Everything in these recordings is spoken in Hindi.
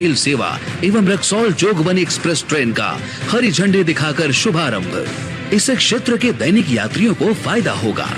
रेल सेवा एवं रक्सौल जोगबनी एक्सप्रेस ट्रेन का हरी झंडी दिखाकर शुभारंभ। इससे क्षेत्र के दैनिक यात्रियों को फायदा होगा।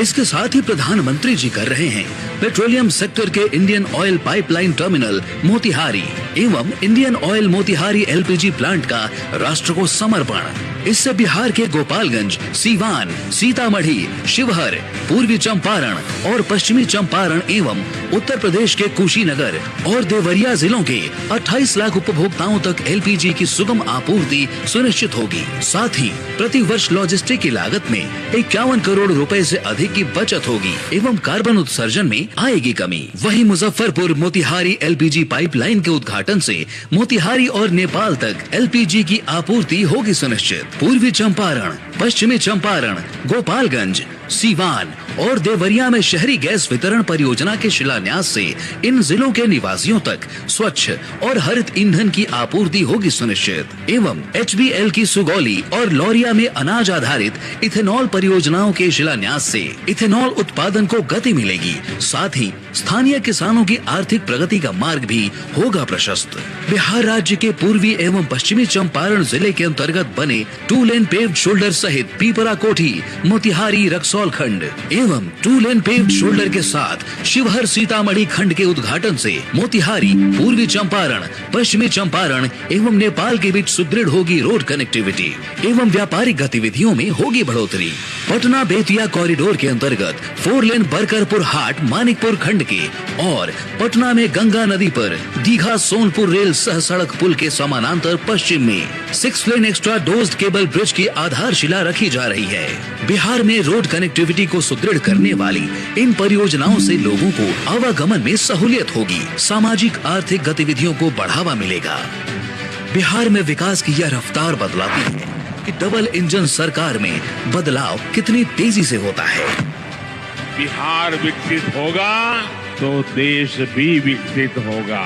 इसके साथ ही प्रधानमंत्री जी कर रहे हैं पेट्रोलियम सेक्टर के Indian oil pipeline terminal Motihari एवं Indian oil Motihari LPG plant का राष्ट्र को समर्पण। इससे बिहार के गोपालगंज, सीवान, सीतामढ़ी, शिवहर, पूर्वी चंपारण और पश्चिमी चंपारण एवं उत्तर प्रदेश के कुशीनगर और देवरिया जिलों के 28 लाख उपभोक्ताओं तक एलपीजी की सुगम आपूर्ति सुनिश्चित होगी। साथ ही प्रति वर्ष लॉजिस्टिक की लागत में 51 करोड़ रुपए से अधिक की बचत होगी एवं कार्बन उत्सर्जन में आएगी कमी। वहीं मुजफ्फरपुर मोतिहारी एलपीजी पाइपलाइन के उद्घाटन से मोतिहारी और नेपाल तक एलपीजी की आपूर्ति होगी सुनिश्चित। पूर्वी चंपारण, पश्चिमी चंपारण, गोपालगंज, सीवान और देवरिया में शहरी गैस वितरण परियोजना के शिलान्यास से इन जिलों के निवासियों तक स्वच्छ और हरित ईंधन की आपूर्ति होगी सुनिश्चित। एवं एचबीएल की सुगौली और लौरिया में अनाज आधारित इथेनॉल परियोजनाओं के शिलान्यास से इथेनॉल उत्पादन को गति मिलेगी। साथ ही स्थानीय किसानों की आर्थिक प्रगति का मार्ग भी होगा प्रशस्त। बिहार राज्य के पूर्वी एवं पश्चिमी चंपारण जिले के अंतर्गत बने 2 लेन पेव्ड शोल्डर सहित पीपरा कोठी, मोतिहारी, रक्सौल खंड एवं 2 लेन पेव्ड शोल्डर के साथ शिवहर सीतामढ़ी खंड के उद्घाटन से मोतिहारी, पूर्वी चंपारण, पश्चिमी चंपारण एवं नेपाल के बीच सुदृढ़ होगी रोड कनेक्टिविटी एवं व्यापारिक गतिविधियों में होगी बढ़ोतरी। पटना बेतिया कॉरिडोर के अंतर्गत 4 लेन बरकरपुर हाट मानिकपुर खंड के और पटना में गंगा नदी पर दीघा सोनपुर रेल सह सड़क पुल के समानांतर पश्चिम में 6 लेन एक्स्ट्रा डोज्ड केबल ब्रिज की आधारशिला रखी जा रही है। बिहार में रोड कनेक्टिविटी को सुदृढ़ करने वाली इन परियोजनाओं से लोगों को आवागमन में सहूलियत होगी, सामाजिक आर्थिक गतिविधियों को बढ़ावा मिलेगा। बिहार में विकास की यह रफ्तार बदलाती है कि डबल इंजन सरकार में बदलाव कितनी तेजी से होता है। बिहार विकसित होगा तो देश भी विकसित होगा।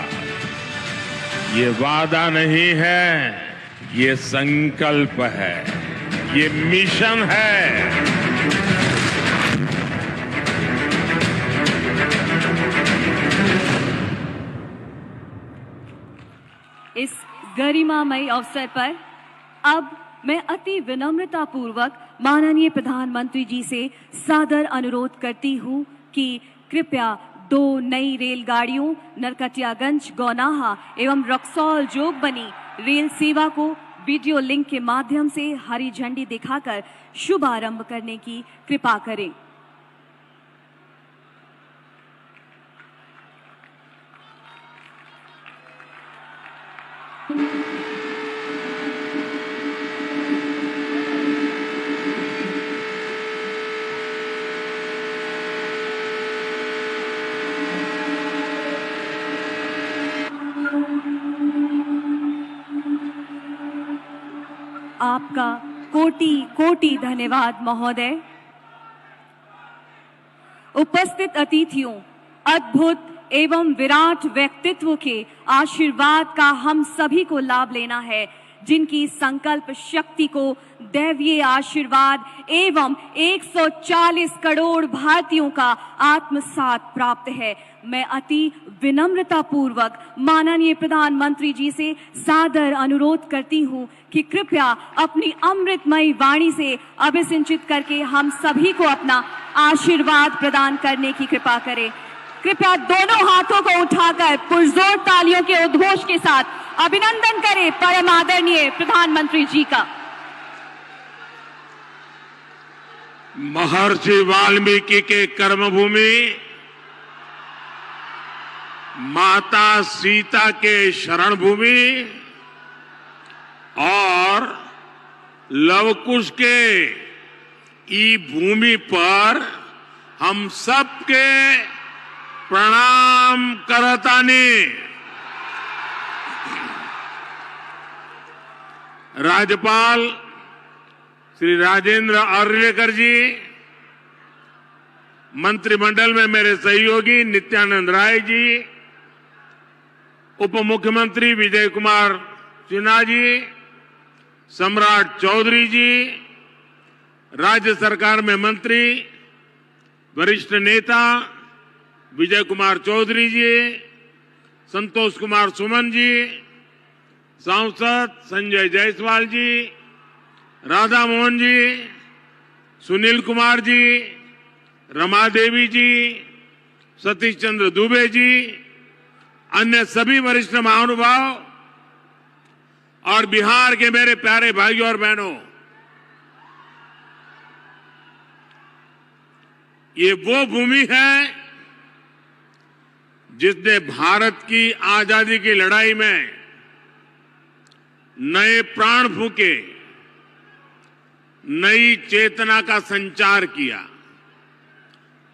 ये वादा नहीं है, ये संकल्प है, ये मिशन है। इस गरिमामय अवसर पर अब मैं अति विनम्रता पूर्वक माननीय प्रधानमंत्री जी से सादर अनुरोध करती हूं कि कृपया 2 नई रेलगाड़ियों नरकटियागंज, गौनाहा एवं रक्सौल जोगबनी रेल सेवा को वीडियो लिंक के माध्यम से हरी झंडी दिखाकर शुभारंभ करने की कृपा करें। आपका कोटि कोटि धन्यवाद महोदय। उपस्थित अतिथियों, अद्भुत एवं विराट व्यक्तित्व के आशीर्वाद का हम सभी को लाभ लेना है, जिनकी संकल्प शक्ति को दैवीय आशीर्वाद एवं 140 करोड़ भारतीयों का आत्मसात प्राप्त है। मैं अति विनम्रता पूर्वक माननीय प्रधानमंत्री जी से सादर अनुरोध करती हूं कि कृपया अपनी अमृतमयी वाणी से अभिसिंचित करके हम सभी को अपना आशीर्वाद प्रदान करने की कृपा करें। कृपया दोनों हाथों को उठाकर पुरजोर तालियों के उद्घोष के साथ अभिनंदन करें परम आदरणीय प्रधानमंत्री जी का। महर्षि वाल्मीकि के कर्मभूमि, माता सीता के शरण भूमि और लवकुश के ई भूमि पर हम सबके प्रणाम करतानी। राज्यपाल श्री राजेंद्र अर्लेकर जी, मंत्रिमंडल में मेरे सहयोगी नित्यानंद राय जी, उप मुख्यमंत्री विजय कुमार सिन्हा जी, सम्राट चौधरी जी, राज्य सरकार में मंत्री वरिष्ठ नेता विजय कुमार चौधरी जी, संतोष कुमार सुमन जी, सांसद संजय जायसवाल जी, राधा मोहन जी, सुनील कुमार जी, रमा देवी जी, सतीश चंद्र दुबे जी, अन्य सभी वरिष्ठ महानुभाव और बिहार के मेरे प्यारे भाइयों और बहनों, ये वो भूमि है जिसने भारत की आजादी की लड़ाई में नए प्राण फूके, नई चेतना का संचार किया।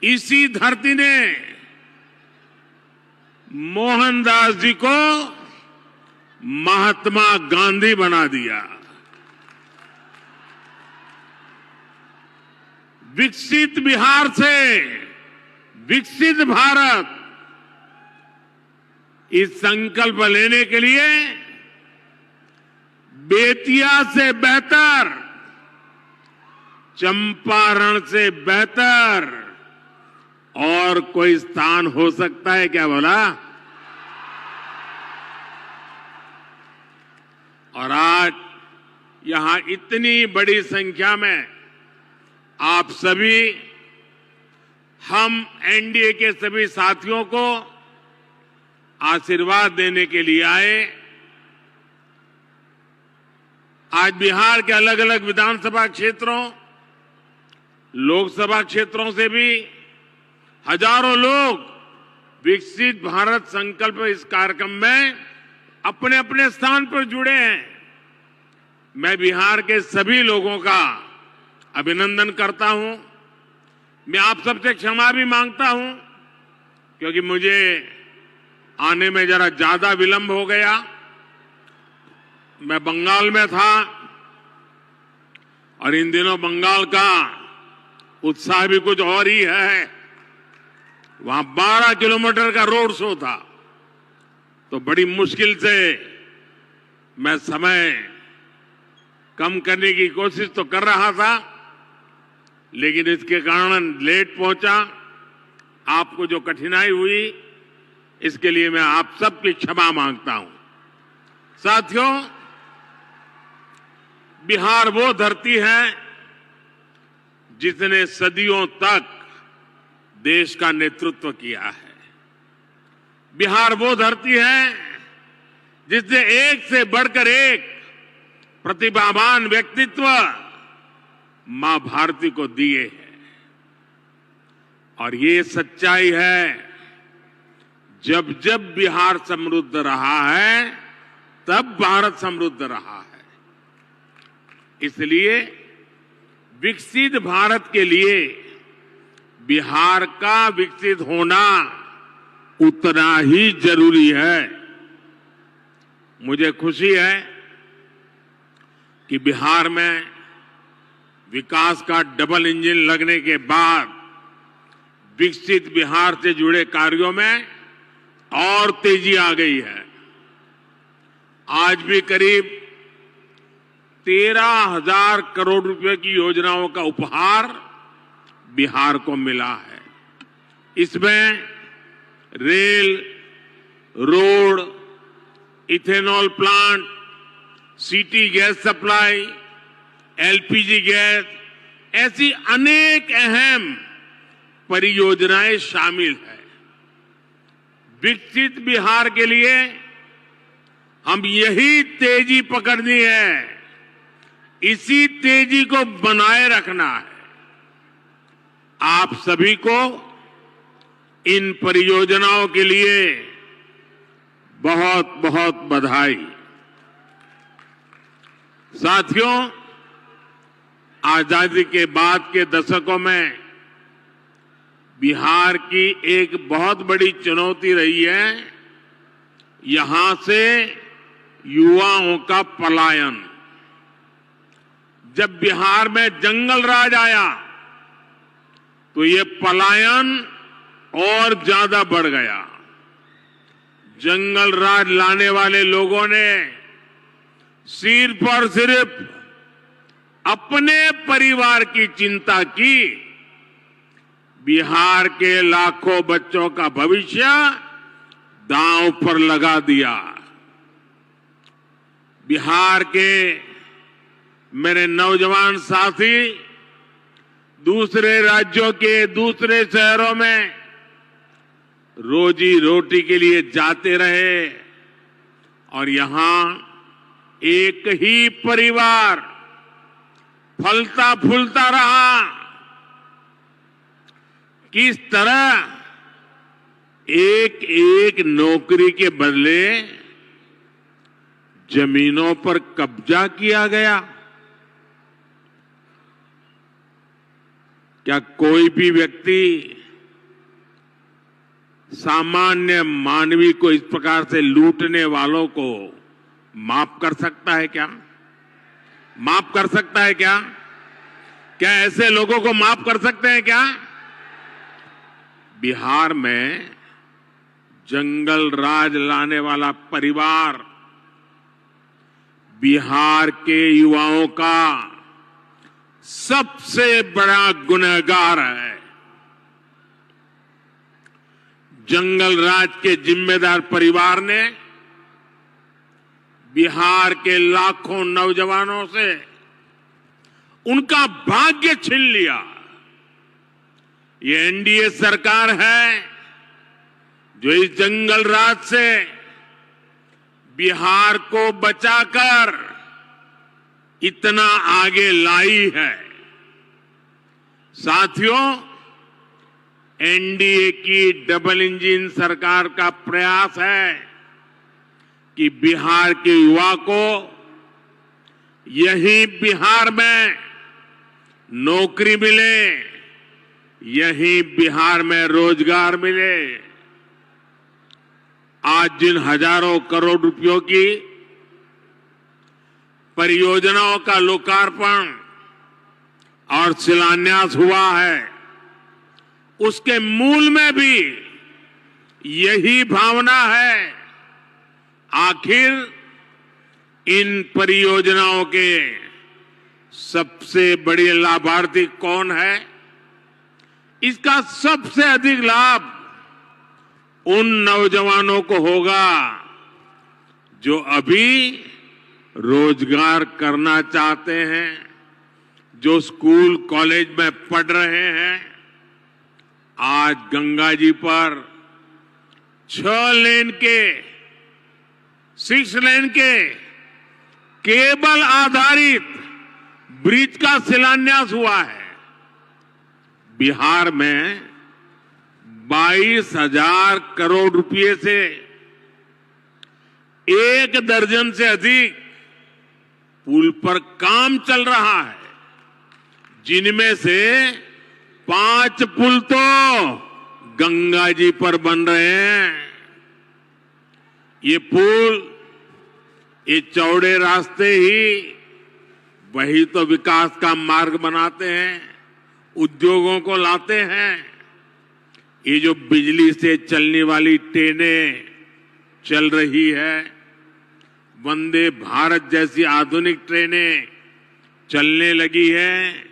इसी धरती ने मोहनदास जी को महात्मा गांधी बना दिया। विकसित बिहार से विकसित भारत, इस संकल्प लेने के लिए बेतिया से बेहतर, चंपारण से बेहतर और कोई स्थान हो सकता है क्या बोला? और आज यहां इतनी बड़ी संख्या में आप सभी, हम एनडीए के सभी साथियों को आशीर्वाद देने के लिए आए। आज बिहार के अलग अलग विधानसभा क्षेत्रों, लोकसभा क्षेत्रों से भी हजारों लोग विकसित भारत संकल्प इस कार्यक्रम में अपने अपने स्थान पर जुड़े हैं। मैं बिहार के सभी लोगों का अभिनंदन करता हूं। मैं आप सबसे क्षमा भी मांगता हूं क्योंकि मुझे आने में जरा ज्यादा विलंब हो गया। मैं बंगाल में था और इन दिनों बंगाल का उत्साह भी कुछ और ही है। वहां 12 किलोमीटर का रोड शो था, तो बड़ी मुश्किल से मैं समय कम करने की कोशिश तो कर रहा था, लेकिन इसके कारण लेट पहुंचा। आपको जो कठिनाई हुई, इसके लिए मैं आप सबकी क्षमा मांगता हूं। साथियों, बिहार वो धरती है जिसने सदियों तक देश का नेतृत्व किया है। बिहार वो धरती है जिसने एक से बढ़कर एक प्रतिभावान व्यक्तित्व मां भारती को दिए हैं। और ये सच्चाई है, जब जब बिहार समृद्ध रहा है तब भारत समृद्ध रहा है। इसलिए विकसित भारत के लिए बिहार का विकसित होना उतना ही जरूरी है। मुझे खुशी है कि बिहार में विकास का डबल इंजन लगने के बाद विकसित बिहार से जुड़े कार्यों में और तेजी आ गई है। आज भी करीब 13,000 करोड़ रुपए की योजनाओं का उपहार बिहार को मिला है। इसमें rail, road, ethanol plant, city gas supply, LPG gas, ऐसी अनेक अहम परियोजनाएं शामिल है। विकसित बिहार के लिए हम यही तेजी पकड़नी है, इसी तेजी को बनाए रखना है। आप सभी को इन परियोजनाओं के लिए बहुत बहुत बधाई। साथियों, आजादी के बाद के दशकों में बिहार की एक बहुत बड़ी चुनौती रही है यहां से युवाओं का पलायन। जब बिहार में जंगल राज आया तो ये पलायन और ज्यादा बढ़ गया। जंगल राज लाने वाले लोगों ने सिर्फ और सिर्फ अपने परिवार की चिंता की, बिहार के लाखों बच्चों का भविष्य दांव पर लगा दिया। बिहार के मेरे नौजवान साथी दूसरे राज्यों के दूसरे शहरों में रोजी रोटी के लिए जाते रहे और यहां एक ही परिवार फलता फूलता रहा। किस तरह एक एक नौकरी के बदले जमीनों पर कब्जा किया गया। क्या कोई भी व्यक्ति सामान्य मानवी को इस प्रकार से लूटने वालों को माफ कर सकता है क्या? माफ कर सकता है क्या? क्या ऐसे लोगों को माफ कर सकते हैं क्या? बिहार में जंगल राज लाने वाला परिवार बिहार के युवाओं का सबसे बड़ा गुनहगार है। जंगल राज के जिम्मेदार परिवार ने बिहार के लाखों नौजवानों से उनका भाग्य छीन लिया। ये एनडीए सरकार है जो इस जंगल राज से बिहार को बचाकर इतना आगे लाई है। साथियों, एनडीए की डबल इंजन सरकार का प्रयास है कि बिहार के युवा को यही बिहार में नौकरी मिले, यही बिहार में रोजगार मिले। आज जिन हजारों करोड़ रुपयों की परियोजनाओं का लोकार्पण और शिलान्यास हुआ है, उसके मूल में भी यही भावना है। आखिर इन परियोजनाओं के सबसे बड़े लाभार्थी कौन है? इसका सबसे अधिक लाभ उन नौजवानों को होगा जो अभी रोजगार करना चाहते हैं, जो स्कूल कॉलेज में पढ़ रहे हैं। आज गंगा जी पर 6 लेन के 6 लेन के केबल आधारित ब्रिज का शिलान्यास हुआ है। बिहार में 22,000 करोड़ रुपए से 1 दर्जन से अधिक पुल पर काम चल रहा है, जिनमें से 5 पुल तो गंगा जी पर बन रहे हैं। ये पुल, ये चौड़े रास्ते ही वही तो विकास का मार्ग बनाते हैं, उद्योगों को लाते हैं। ये जो बिजली से चलने वाली ट्रेनें चल रही है, वंदे भारत जैसी आधुनिक ट्रेनें चलने लगी है,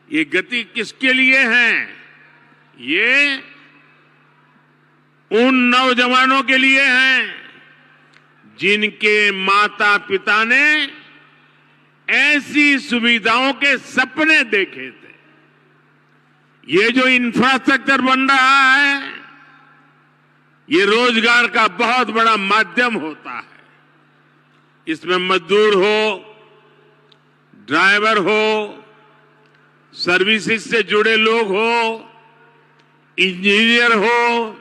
ये गति किसके लिए है? ये उन नौजवानों के लिए है जिनके माता पिता ने ऐसी सुविधाओं के सपने देखे थे। ये जो इंफ्रास्ट्रक्चर बन रहा है, ये रोजगार का बहुत बड़ा माध्यम होता है। इसमें मजदूर हो, ड्राइवर हो, सर्विसेज से जुड़े लोग हो, इंजीनियर हो,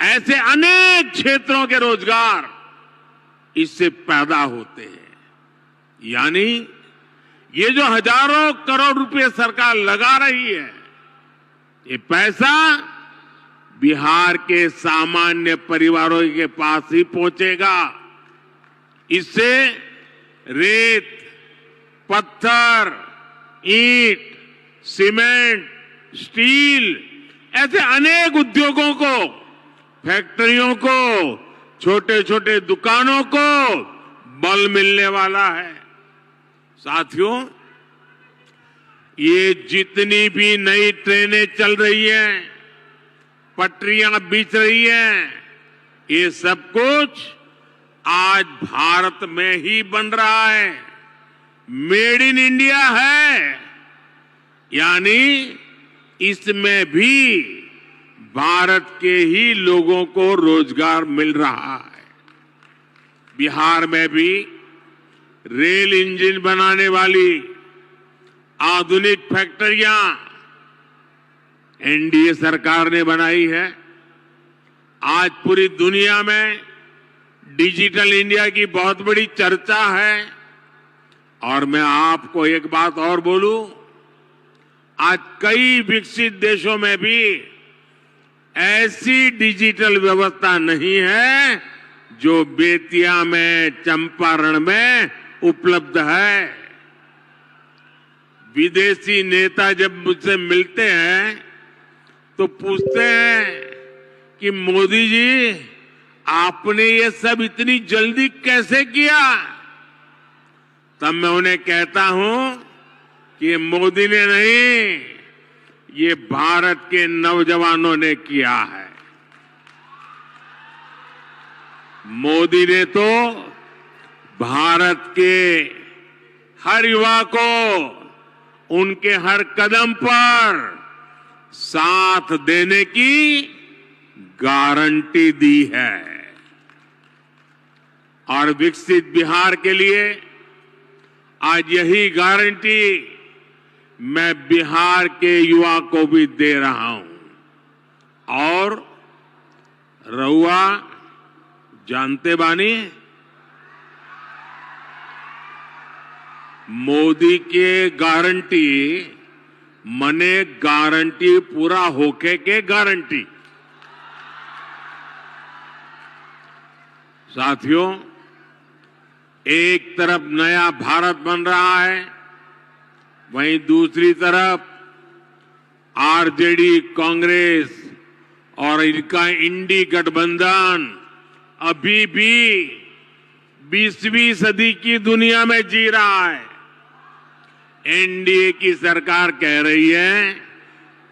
ऐसे अनेक क्षेत्रों के रोजगार इससे पैदा होते हैं। यानी ये जो हजारों करोड़ रुपए सरकार लगा रही है, ये पैसा बिहार के सामान्य परिवारों के पास ही पहुंचेगा। इससे रेत, पत्थर, ईंट, सीमेंट, स्टील ऐसे अनेक उद्योगों को, फैक्ट्रियों को, छोटे छोटे दुकानों को बल मिलने वाला है। साथियों, ये जितनी भी नई ट्रेनें चल रही हैं, पटरियां बिछ रही हैं, ये सब कुछ आज भारत में ही बन रहा है। मेड इन इंडिया है, यानी इसमें भी भारत के ही लोगों को रोजगार मिल रहा है। बिहार में भी रेल इंजन बनाने वाली आधुनिक फैक्ट्रियां एनडीए सरकार ने बनाई है। आज पूरी दुनिया में डिजिटल इंडिया की बहुत बड़ी चर्चा है। और मैं आपको एक बात और बोलूं, आज कई विकसित देशों में भी ऐसी डिजिटल व्यवस्था नहीं है जो बेतिया में, चंपारण में उपलब्ध है। विदेशी नेता जब मुझसे मिलते हैं तो पूछते हैं कि मोदी जी, आपने ये सब इतनी जल्दी कैसे किया? तब मैं उन्हें कहता हूं कि मोदी ने नहीं, ये भारत के नौजवानों ने किया है। मोदी ने तो भारत के हर युवा को उनके हर कदम पर साथ देने की गारंटी दी है। और विकसित बिहार के लिए आज यही गारंटी मैं बिहार के युवा को भी दे रहा हूं। और रउआ जानते बानी, मोदी के गारंटी मने गारंटी पूरा होके के गारंटी। साथियों, एक तरफ नया भारत बन रहा है, वहीं दूसरी तरफ आरजेडी, कांग्रेस और इनका इंडी गठबंधन अभी भी 20वीं सदी की दुनिया में जी रहा है। एनडीए की सरकार कह रही है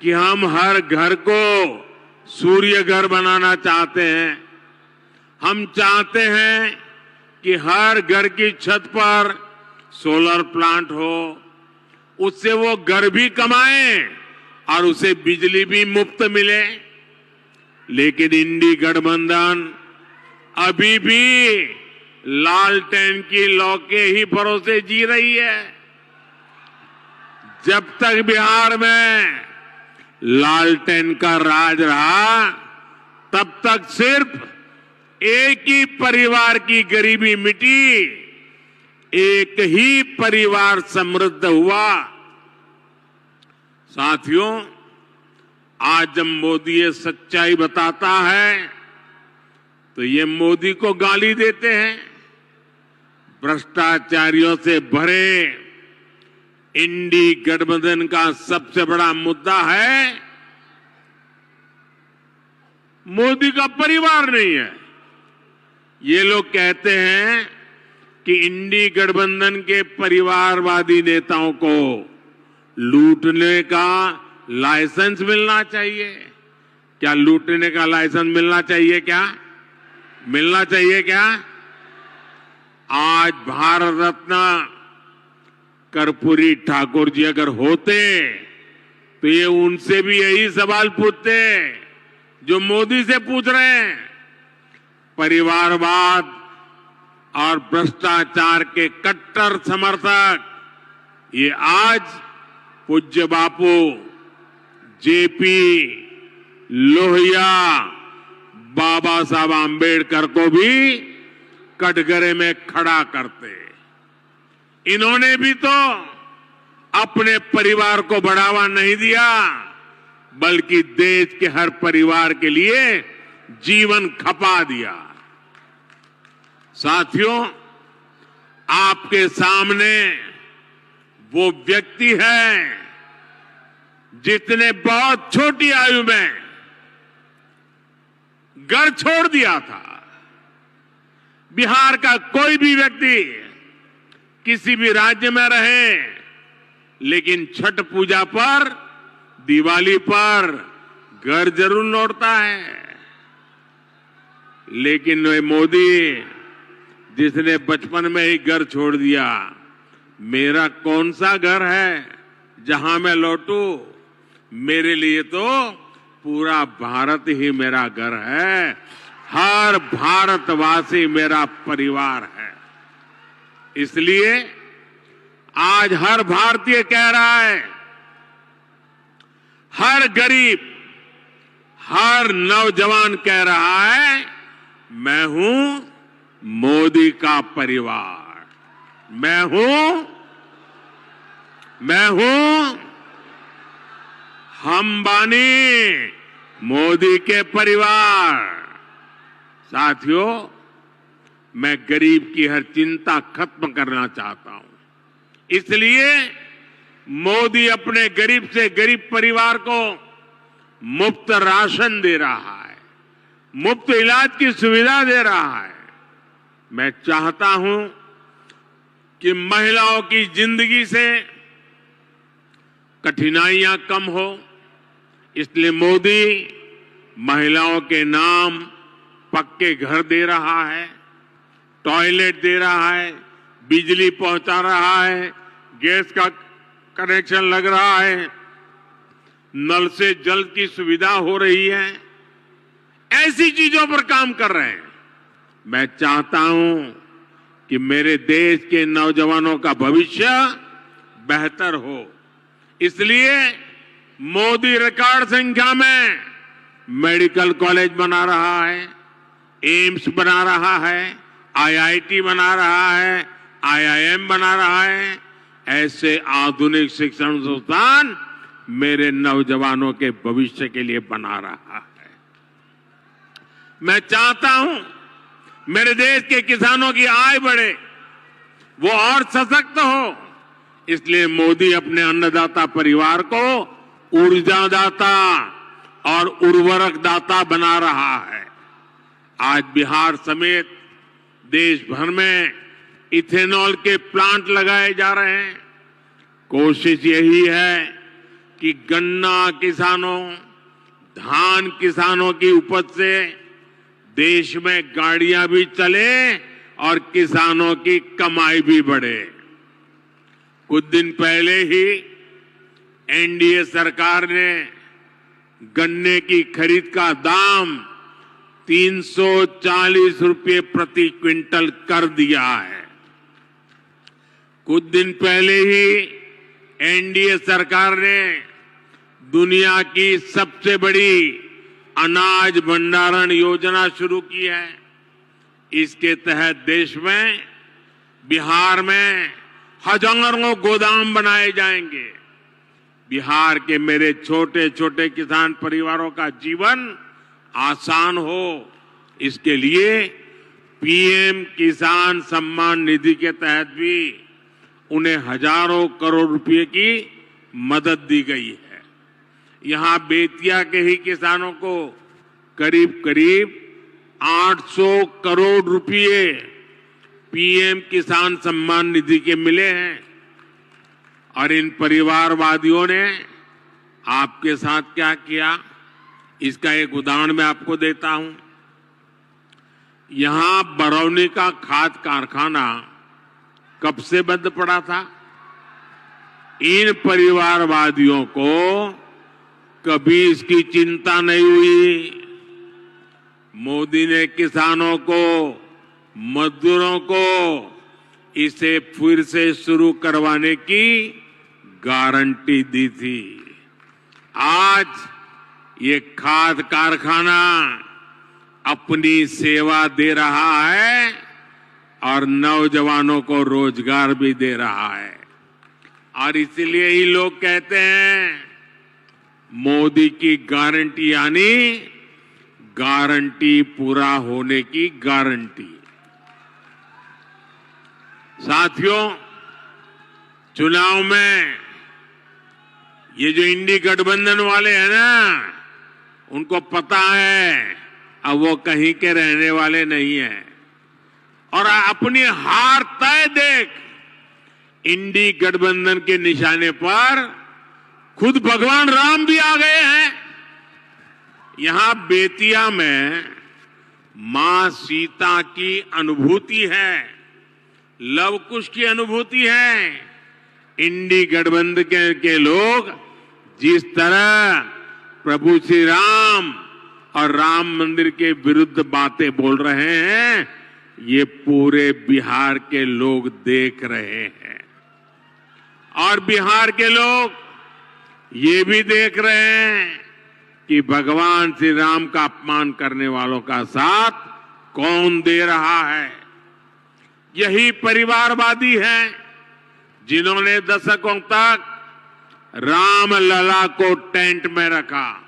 कि हम हर घर को सूर्य घर बनाना चाहते हैं। हम चाहते हैं कि हर घर की छत पर सोलर प्लांट हो, उससे वो घर भी कमाएं और उसे बिजली भी मुफ्त मिले। लेकिन इंडी गठबंधन अभी भी लालटेन की लौ के ही भरोसे जी रही है। जब तक बिहार में लालटेन का राज रहा, तब तक सिर्फ एक ही परिवार की गरीबी मिटी, एक ही परिवार समृद्ध हुआ। साथियों, आज जब मोदी ये सच्चाई बताता है तो ये मोदी को गाली देते हैं। भ्रष्टाचारियों से भरे इंडी गठबंधन का सबसे बड़ा मुद्दा है मोदी का परिवार नहीं है। ये लोग कहते हैं कि इंडी गठबंधन के परिवारवादी नेताओं को लूटने का लाइसेंस मिलना चाहिए। क्या लूटने का लाइसेंस मिलना चाहिए? क्या मिलना चाहिए? क्या आज भारत रत्न कर्पूरी ठाकुर जी अगर होते तो ये उनसे भी यही सवाल पूछते जो मोदी से पूछ रहे हैं। परिवारवाद और भ्रष्टाचार के कट्टर समर्थक ये आज पूज्य बापू जेपी लोहिया, बाबा साहब आंबेडकर को भी कटघरे में खड़ा करते। इन्होंने भी तो अपने परिवार को बढ़ावा नहीं दिया, बल्कि देश के हर परिवार के लिए जीवन खपा दिया। साथियों, आपके सामने वो व्यक्ति है जिसने बहुत छोटी आयु में घर छोड़ दिया था। बिहार का कोई भी व्यक्ति किसी भी राज्य में रहे, लेकिन छठ पूजा पर, दिवाली पर घर जरूर लौटता है, लेकिन वे मोदी जिसने बचपन में ही घर छोड़ दिया, मेरा कौन सा घर है जहां मैं लौटूं? मेरे लिए तो पूरा भारत ही मेरा घर है, हर भारतवासी मेरा परिवार है। इसलिए आज हर भारतीय कह रहा है, हर गरीब, हर नौजवान कह रहा है, मैं हूं मोदी का परिवार, मैं हूं अंबानी मोदी के परिवार। साथियों, मैं गरीब की हर चिंता खत्म करना चाहता हूं, इसलिए मोदी अपने गरीब से गरीब परिवार को मुफ्त राशन दे रहा है, मुफ्त इलाज की सुविधा दे रहा है। मैं चाहता हूं कि महिलाओं की जिंदगी से कठिनाइयां कम हो, इसलिए मोदी महिलाओं के नाम पक्के घर दे रहा है, टॉयलेट दे रहा है, बिजली पहुंचा रहा है, गैस का कनेक्शन लग रहा है, नल से जल की सुविधा हो रही है। ऐसी चीजों पर काम कर रहे हैं। मैं चाहता हूं कि मेरे देश के नौजवानों का भविष्य बेहतर हो, इसलिए मोदी रिकॉर्ड संख्या में मेडिकल कॉलेज बना रहा है, एम्स बना रहा है, आईआईटी बना रहा है, आईआईएम बना रहा है। ऐसे आधुनिक शिक्षण संस्थान मेरे नौजवानों के भविष्य के लिए बना रहा है। मैं चाहता हूं मेरे देश के किसानों की आय बढ़े, वो और सशक्त हो, इसलिए मोदी अपने अन्नदाता परिवार को ऊर्जादाता और उर्वरक दाता बना रहा है। आज बिहार समेत देश भर में इथेनॉल के प्लांट लगाए जा रहे हैं। कोशिश यही है कि गन्ना किसानों, धान किसानों की उपज से देश में गाड़ियां भी चले और किसानों की कमाई भी बढ़े। कुछ दिन पहले ही एनडीए सरकार ने गन्ने की खरीद का दाम 340 रुपये प्रति क्विंटल कर दिया है। कुछ दिन पहले ही एनडीए सरकार ने दुनिया की सबसे बड़ी अनाज भंडारण योजना शुरू की है। इसके तहत देश में, बिहार में हजारों गोदाम बनाए जाएंगे। बिहार के मेरे छोटे छोटे किसान परिवारों का जीवन आसान हो, इसके लिए पीएम किसान सम्मान निधि के तहत भी उन्हें हजारों करोड़ रुपए की मदद दी गई है। यहां बेतिया के ही किसानों को करीब करीब 800 करोड़ रुपए पीएम किसान सम्मान निधि के मिले हैं। और इन परिवारवादियों ने आपके साथ क्या किया, इसका एक उदाहरण मैं आपको देता हूं। यहां बरौनी का खाद कारखाना कब से बंद पड़ा था? इन परिवारवादियों को कभी इसकी चिंता नहीं हुई। मोदी ने किसानों को, मजदूरों को इसे फिर से शुरू करवाने की गारंटी दी थी। आज ये खाद कारखाना अपनी सेवा दे रहा है और नौजवानों को रोजगार भी दे रहा है। और इसलिए ही लोग कहते हैं मोदी की गारंटी यानी गारंटी पूरा होने की गारंटी। साथियों, चुनाव में ये जो इंडी गठबंधन वाले हैं ना, उनको पता है अब वो कहीं के रहने वाले नहीं हैं और अपनी हार तय देख इंडी गठबंधन के निशाने पर खुद भगवान राम भी आ गए हैं। यहां बेतिया में मां सीता की अनुभूति है, लव कुश की अनुभूति है। इंडी गठबंधन के लोग जिस तरह प्रभु श्री राम और राम मंदिर के विरुद्ध बातें बोल रहे हैं, ये पूरे बिहार के लोग देख रहे हैं। और बिहार के लोग ये भी देख रहे हैं कि भगवान श्री राम का अपमान करने वालों का साथ कौन दे रहा है। यही परिवारवादी हैं जिन्होंने दशकों तक राम लला को टेंट में रखा।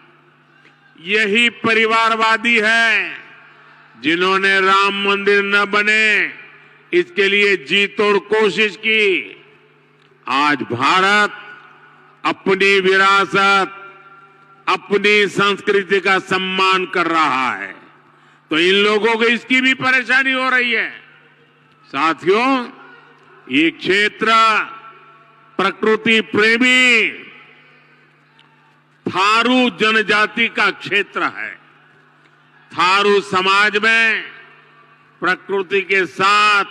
यही परिवारवादी है जिन्होंने राम मंदिर न बने इसके लिए जी तोड़ कोशिश की। आज भारत अपनी विरासत, अपनी संस्कृति का सम्मान कर रहा है, तो इन लोगों को इसकी भी परेशानी हो रही है। साथियों, ये क्षेत्र प्रकृति प्रेमी थारू जनजाति का क्षेत्र है। थारू समाज में प्रकृति के साथ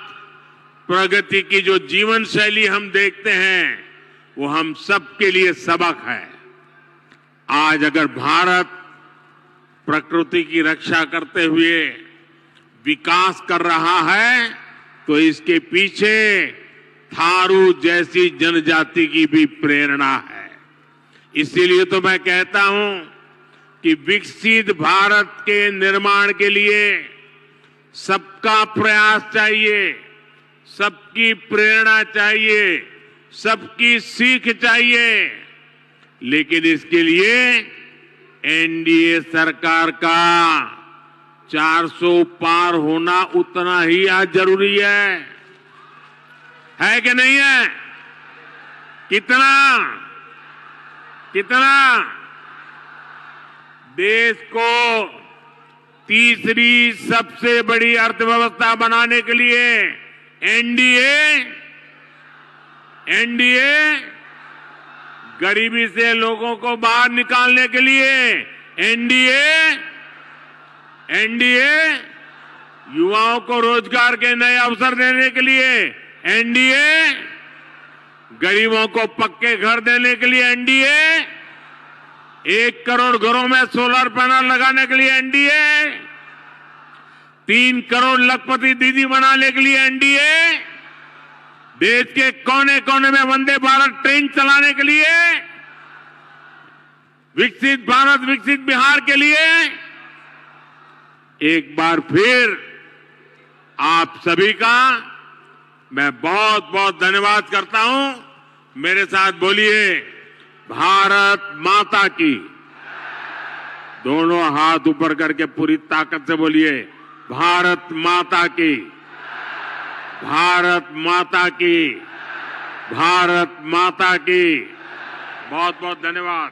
प्रगति की जो जीवन शैली हम देखते हैं, वो हम सबके लिए सबक है। आज अगर भारत प्रकृति की रक्षा करते हुए विकास कर रहा है, तो इसके पीछे थारू जैसी जनजाति की भी प्रेरणा है। इसीलिए तो मैं कहता हूं कि विकसित भारत के निर्माण के लिए सबका प्रयास चाहिए, सबकी प्रेरणा चाहिए, सबकी सीख चाहिए। लेकिन इसके लिए एनडीए सरकार का 400 पार होना उतना ही आज जरूरी है कि नहीं है? कितना देश को तीसरी सबसे बड़ी अर्थव्यवस्था बनाने के लिए एनडीए गरीबी से लोगों को बाहर निकालने के लिए एनडीए युवाओं को रोजगार के नए अवसर देने के लिए एनडीए गरीबों को पक्के घर देने के लिए एनडीए 1 करोड़ घरों में सोलर पैनल लगाने के लिए एनडीए 3 करोड़ लखपति दीदी बनाने के लिए एनडीए देश के कोने कोने में वंदे भारत ट्रेन चलाने के लिए विकसित भारत विकसित बिहार के लिए एक बार फिर आप सभी का मैं बहुत बहुत धन्यवाद करता हूं। मेरे साथ बोलिए, भारत माता की। दोनों हाथ ऊपर करके पूरी ताकत से बोलिए, भारत माता की, भारत माता की, भारत माता की। बहुत बहुत धन्यवाद।